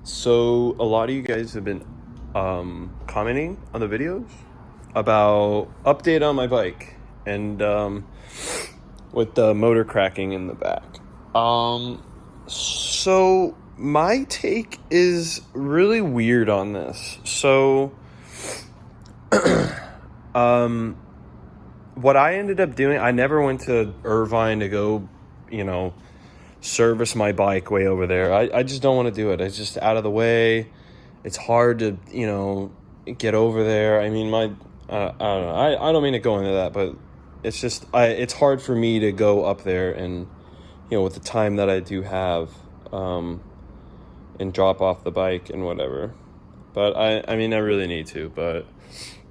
So a lot of you guys have been commenting on the videos about update on my bike and with the motor cracking in the back. So my take is really weird on this. So what I ended up doing, I never went to Irvine to go, service my bike way over there. I just don't want to do it. It's just out of the way. It's hard to, get over there. I mean, I don't know. I don't mean to go into that, but it's just, it's hard for me to go up there and, with the time that I do have, and drop off the bike and whatever. But I mean, I really need to, but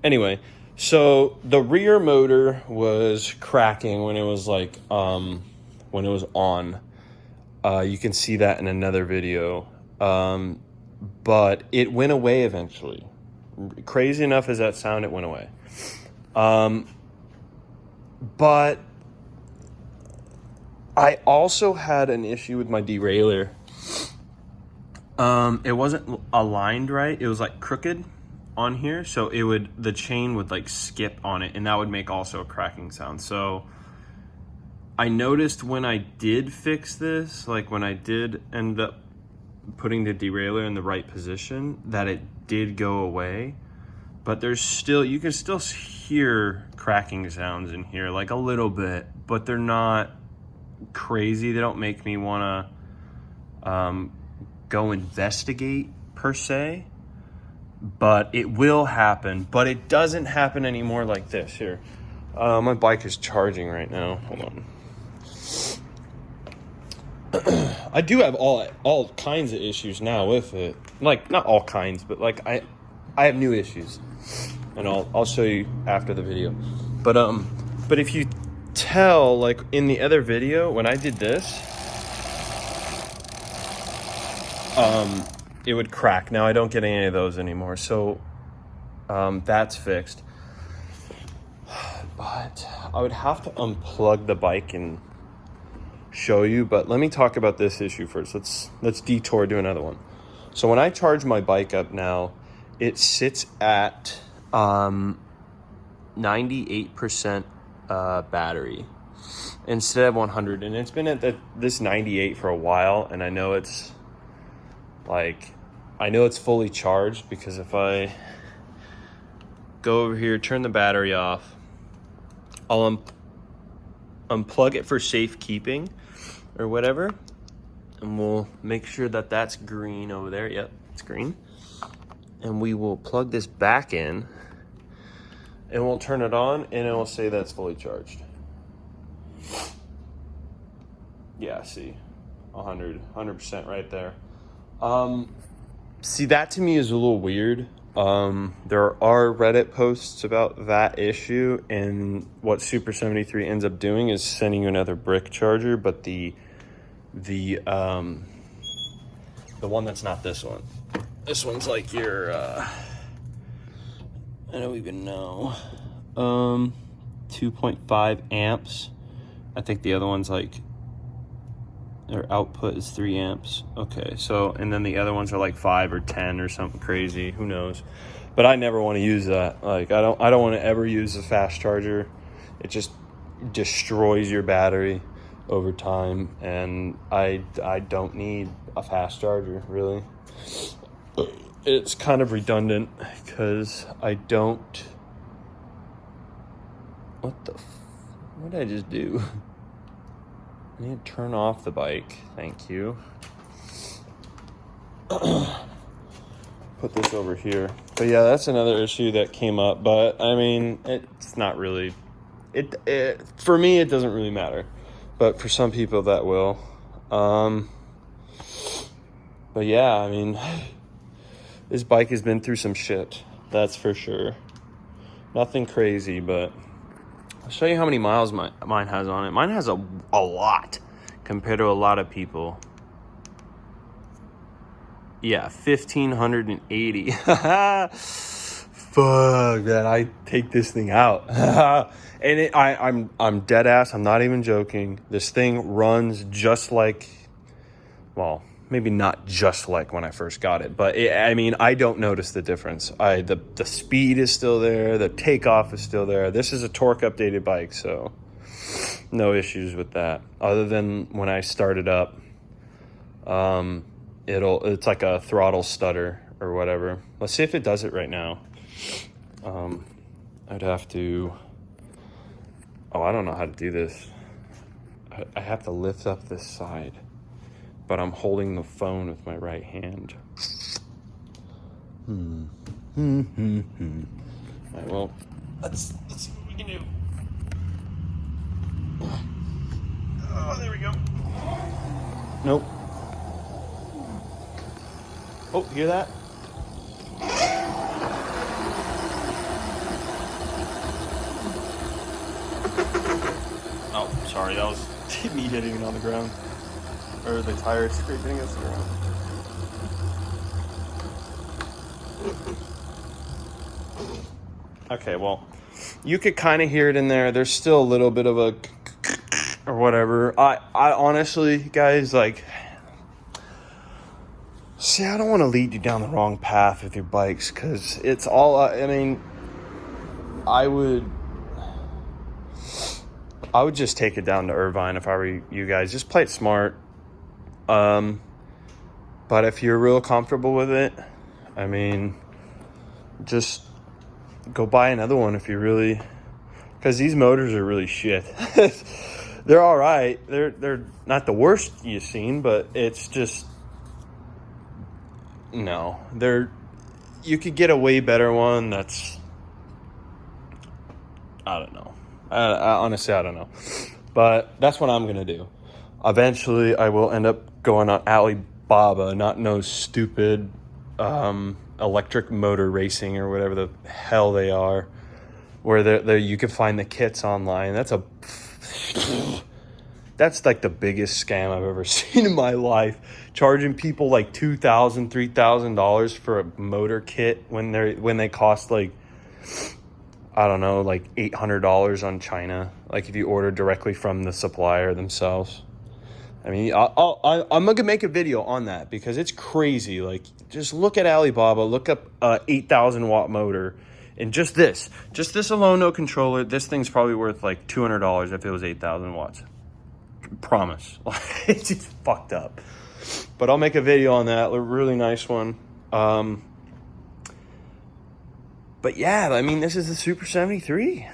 anyway, so the rear motor was cracking when it was when it was on. You can see that in another video. But it went away eventually. Crazy enough as that sound, it went away. But I also had an issue with my derailleur. It wasn't aligned right. It was crooked on here. So the chain would skip on it, and that would make also a cracking sound. So I noticed when I did fix this, when I did end up putting the derailleur in the right position, that it did go away. But you can still hear cracking sounds in here, a little bit, but they're not crazy. They don't make me want to go investigate per se, but it will happen. But it doesn't happen anymore like this. Here, my bike is charging right now. Hold on. I do have all kinds of issues now with it. Not all kinds, but I have new issues, and I'll show you after the video. But if you tell, in the other video when I did this, it would crack. Now I don't get any of those anymore, so that's fixed. But I would have to unplug the bike and show you, but let me talk about this issue first. Let's detour to another one. So when I charge my bike up now, it sits at 98% battery instead of 100, and it's been at this 98 for a while, and I know it's fully charged because if I go over here, turn the battery off, I'll unplug it for safekeeping or whatever, and we'll make sure that that's green over there. Yep, it's green. And we will plug this back in, and we'll turn it on, and it will say that's fully charged. Yeah, see, 100% right there. See, that to me is a little weird. There are Reddit posts about that issue, and what Super73 ends up doing is sending you another brick charger, but the one that's not this one. This one's your I don't even know, 2.5 amps. I think the other one's their output is 3 amps. Okay, so, and then the other ones are 5 or 10 or something crazy. Who knows? But I never want to use that. I don't want to ever use a fast charger. It just destroys your battery over time, and I don't need a fast charger, really. It's kind of redundant because I don't... What did I just do? I need to turn off the bike. Thank you. Put this over here. But yeah, that's another issue that came up. But I mean, it's not really... It for me, it doesn't really matter. But for some people, that will. But yeah, I mean, this bike has been through some shit. That's for sure. Nothing crazy, but I'll show you how many miles mine has on it. Mine has a lot compared to a lot of people. Yeah, 1,580. Fuck, man, I take this thing out. And I'm dead ass. I'm not even joking. This thing runs just like, well, maybe not just like when I first got it, but I mean, I don't notice the difference. The speed is still there, the takeoff is still there. This is a torque updated bike, so no issues with that. Other than when I start it up, it's like a throttle stutter or whatever. Let's see if it does it right now. I'd have to. Oh, I don't know how to do this. I have to lift up this side, but I'm holding the phone with my right hand. All right, well, let's see what we can do. Oh, there we go. Nope. Oh, hear that? Oh, sorry, that was me hitting it on the ground. Or the tires scraping against the ground. Okay, well, you could kind of hear it in there. There's still a little bit of a or whatever. I honestly, guys, like, see, I don't want to lead you down the wrong path with your bikes, because it's all, I mean, I would just take it down to Irvine if I were you guys. Just play it smart. But if you're real comfortable with it, I mean, just go buy another one if you really, because these motors are really shit. They're all right. They're not the worst you've seen, but it's just, no. You could get a way better one that's, I don't know. I honestly, I don't know. But that's what I'm going to do. Eventually, I will end up going on Alibaba, not no stupid electric motor racing or whatever the hell they are, where you can find the kits online. That's like the biggest scam I've ever seen in my life. Charging people like $2,000, $3,000 for a motor kit when they cost like, I don't know, like $800 on China. Like if you order directly from the supplier themselves. I mean, I'm gonna make a video on that because it's crazy. Like, just look at Alibaba, look up 8,000 watt motor, and just this alone, no controller. This thing's probably worth like $200 if it was 8,000 watts. Promise. It's just fucked up. But I'll make a video on that. A really nice one. But yeah, I mean, this is the Super 73.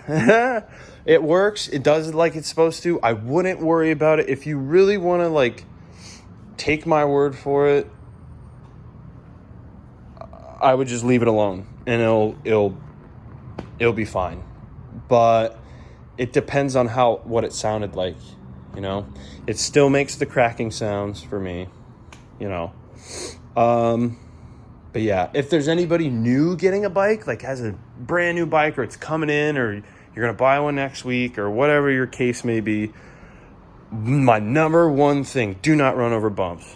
It works. It does it like it's supposed to. I wouldn't worry about it. If you really want to, like, take my word for it, I would just leave it alone, and it'll be fine. But it depends on what it sounded like, you know. It still makes the cracking sounds for me, you know. But yeah, if there's anybody new getting a bike, like has a brand new bike, or it's coming in, or you're going to buy one next week, or whatever your case may be, my number one thing, do not run over bumps.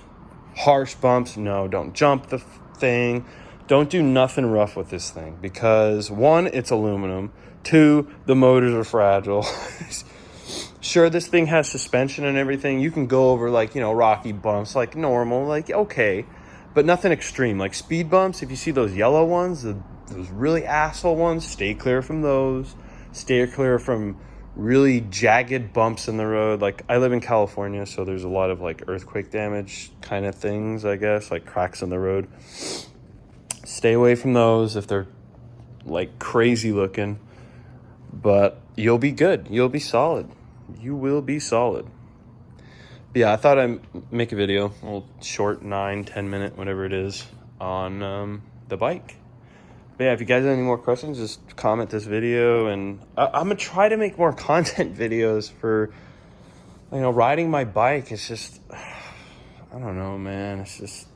Harsh bumps, no, don't jump the thing. Don't do nothing rough with this thing, because one, it's aluminum. Two, the motors are fragile. Sure, this thing has suspension and everything. You can go over, like, you know, rocky bumps, like normal, like, okay. But nothing extreme. Like speed bumps, if you see those yellow ones, those really asshole ones, stay clear from those. Stay clear from really jagged bumps in the road. Like, I live in California, so there's a lot of like earthquake damage kind of things, I guess, like cracks in the road. Stay away from those if they're like crazy looking. But you'll be good. You'll be solid. You will be solid. But yeah, I thought I'd make a video, a little short 9-10 minute, whatever it is, on the bike. But yeah, if you guys have any more questions, just comment this video, and I'm gonna try to make more content videos for, you know, riding my bike. It's just, I don't know, man. It's just,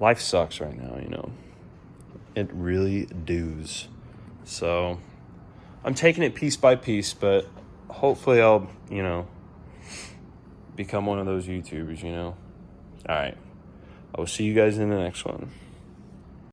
life sucks right now, you know. It really does. So I'm taking it piece by piece, but hopefully I'll, you know, become one of those YouTubers, you know. All right. I will see you guys in the next one.